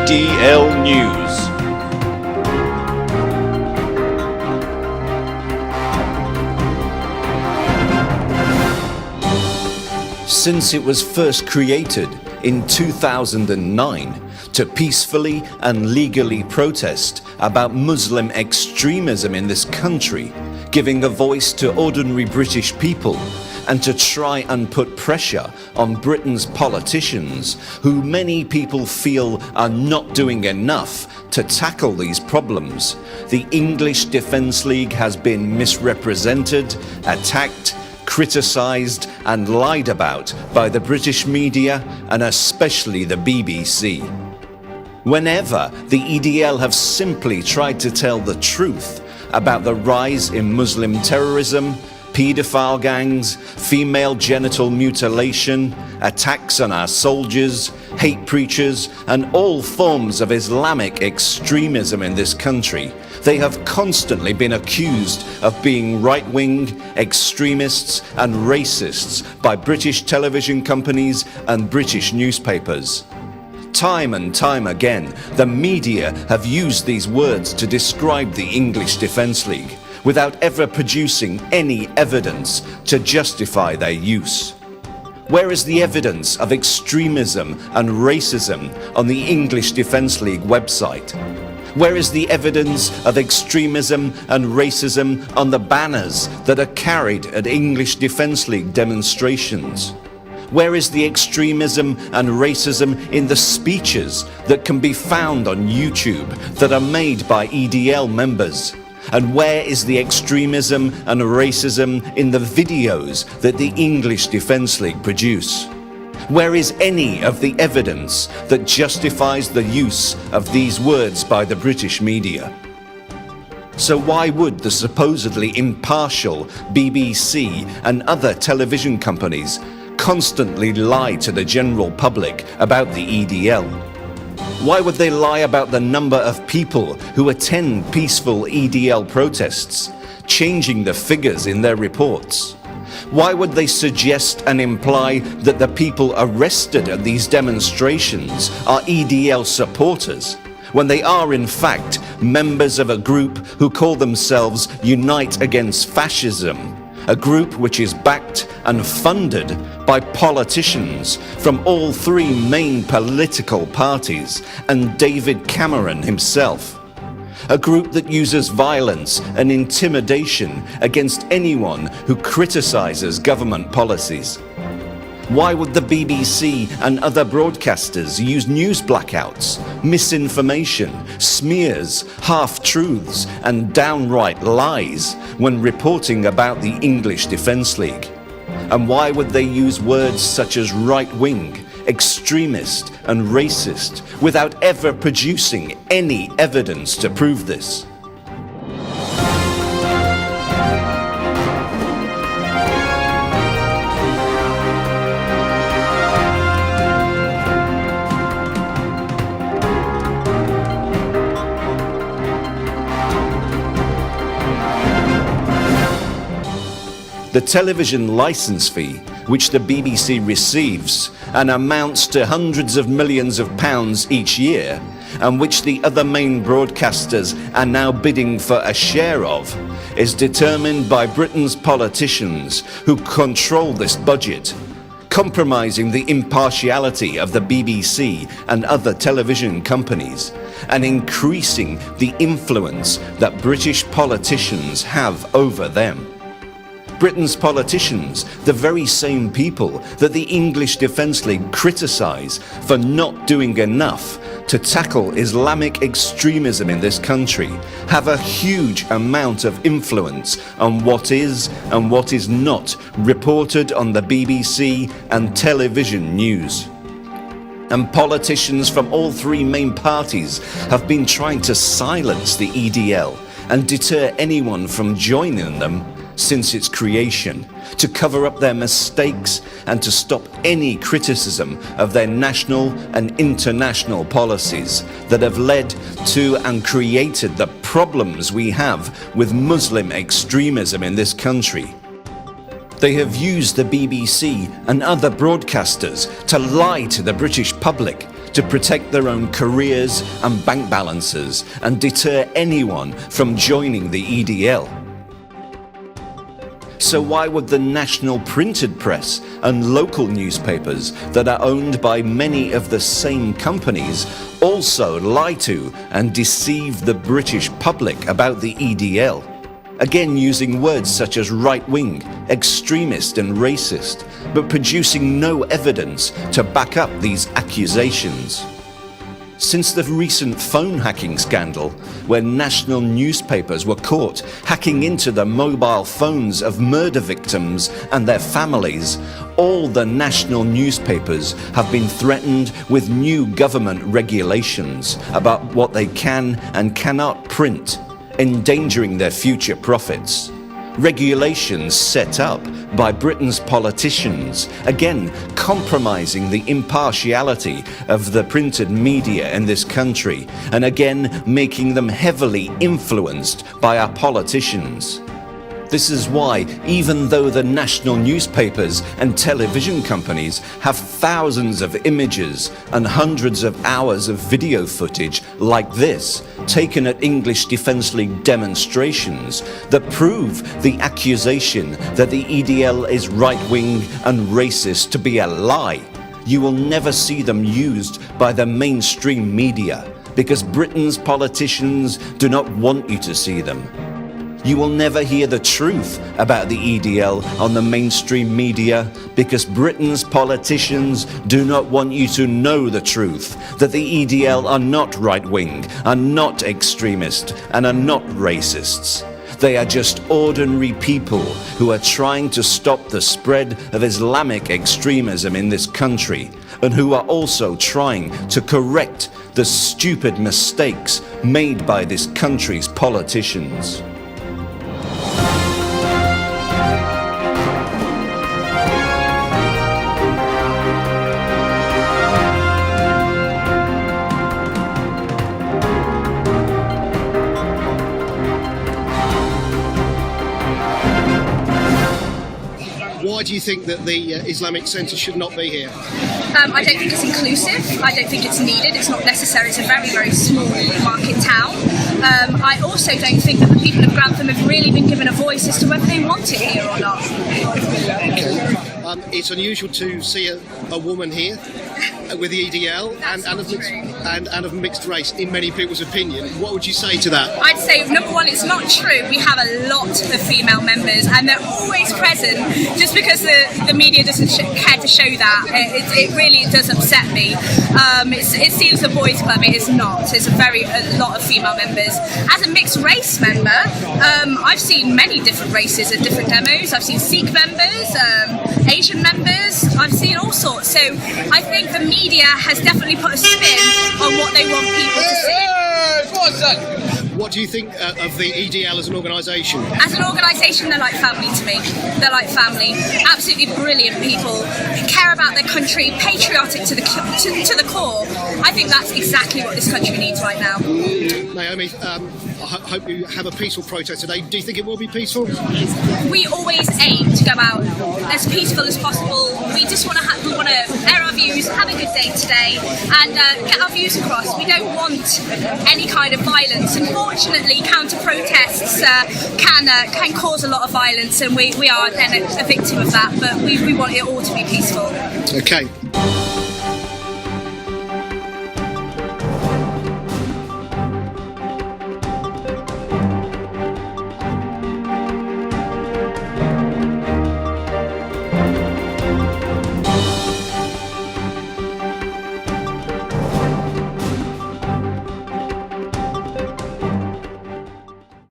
EDL News. Since it was first created in 2009 to peacefully and legally protest about Muslim extremism in this country, giving a voice to ordinary British people, and to try and put pressure on Britain's politicians, who many people feel are not doing enough to tackle these problems, the English Defence League has been misrepresented, attacked, criticised and lied about by the British media and especially the BBC. Whenever the EDL have simply tried to tell the truth about the rise in Muslim terrorism, paedophile gangs, female genital mutilation, attacks on our soldiers, hate preachers and all forms of Islamic extremism in this country, they have constantly been accused of being right-wing, extremists and racists by British television companies and British newspapers. Time and time again, the media have used these words to describe the English Defence League, without ever producing any evidence to justify their use. Where is the evidence of extremism and racism on the English Defence League website? Where is the evidence of extremism and racism on the banners that are carried at English Defence League demonstrations? Where is the extremism and racism in the speeches that can be found on YouTube that are made by EDL members? And where is the extremism and racism in the videos that the English Defence League produce? Where is any of the evidence that justifies the use of these words by the British media? So why would the supposedly impartial BBC and other television companies constantly lie to the general public about the EDL? Why would they lie about the number of people who attend peaceful EDL protests, changing the figures in their reports? Why would they suggest and imply that the people arrested at these demonstrations are EDL supporters, when they are in fact members of a group who call themselves Unite Against Fascism, a group which is backed and funded by politicians from all three main political parties and David Cameron himself. A group that uses violence and intimidation against anyone who criticises government policies. Why would the BBC and other broadcasters use news blackouts, misinformation, smears, half-truths and downright lies when reporting about the English Defence League? And why would they use words such as right-wing, extremist and racist without ever producing any evidence to prove this? The television licence fee, which the BBC receives and amounts to hundreds of millions of pounds each year, and which the other main broadcasters are now bidding for a share of, is determined by Britain's politicians who control this budget, compromising the impartiality of the BBC and other television companies, and increasing the influence that British politicians have over them. Britain's politicians, the very same people that the English Defence League criticise for not doing enough to tackle Islamic extremism in this country, have a huge amount of influence on what is and what is not reported on the BBC and television news. And politicians from all three main parties have been trying to silence the EDL and deter anyone from joining them since its creation, to cover up their mistakes and to stop any criticism of their national and international policies that have led to and created the problems we have with Muslim extremism in this country. They have used the BBC and other broadcasters to lie to the British public, to protect their own careers and bank balances and deter anyone from joining the EDL. So why would the national printed press and local newspapers that are owned by many of the same companies also lie to and deceive the British public about the EDL? Again, using words such as right-wing, extremist and racist, but producing no evidence to back up these accusations. Since the recent phone hacking scandal, where national newspapers were caught hacking into the mobile phones of murder victims and their families, all the national newspapers have been threatened with new government regulations about what they can and cannot print, endangering their future profits. Regulations set up by Britain's politicians, again compromising the impartiality of the printed media in this country, and again making them heavily influenced by our politicians. This is why, even though the national newspapers and television companies have thousands of images and hundreds of hours of video footage like this, taken at English Defence League demonstrations, that prove the accusation that the EDL is right-wing and racist to be a lie, you will never see them used by the mainstream media, because Britain's politicians do not want you to see them. You will never hear the truth about the EDL on the mainstream media, because Britain's politicians do not want you to know the truth, that the EDL are not right-wing, are not extremist, and are not racists. They are just ordinary people who are trying to stop the spread of Islamic extremism in this country, and who are also trying to correct the stupid mistakes made by this country's politicians. Why do you think that the Islamic Centre should not be here? I don't think it's inclusive. I don't think it's needed. It's not necessary. It's a very, very small market town. I also don't think that the people of Grantham have really been given a voice as to whether they want it here or not. It's unusual to see a woman here with the EDL and of mixed race, in many people's opinion. What would you say to that? I'd say, number one, it's not true. We have a lot of female members, and they're always present. Just because the media doesn't care to show that, it really does upset me. It seems a boys' club. It is not. There's a lot of female members. As a mixed race member, I've seen many different races at different demos. I've seen Sikh members, Asian members. I've seen all sorts. So I think the media has definitely put a spin on what they want people to see. What do you think of the EDL as an organisation? As an organisation, they're like family to me. They're like family. Absolutely brilliant people who care about their country, patriotic to the core. I think that's exactly what this country needs right now. Naomi, I hope you have a peaceful protest today. Do you think it will be peaceful? We always aim to go out as peaceful as possible. We just want to air our views, have a good day today, and get our views across. We don't want any kind of violence. Unfortunately, counter-protests can cause a lot of violence, and we are then a victim of that. But we want it all to be peaceful. Okay.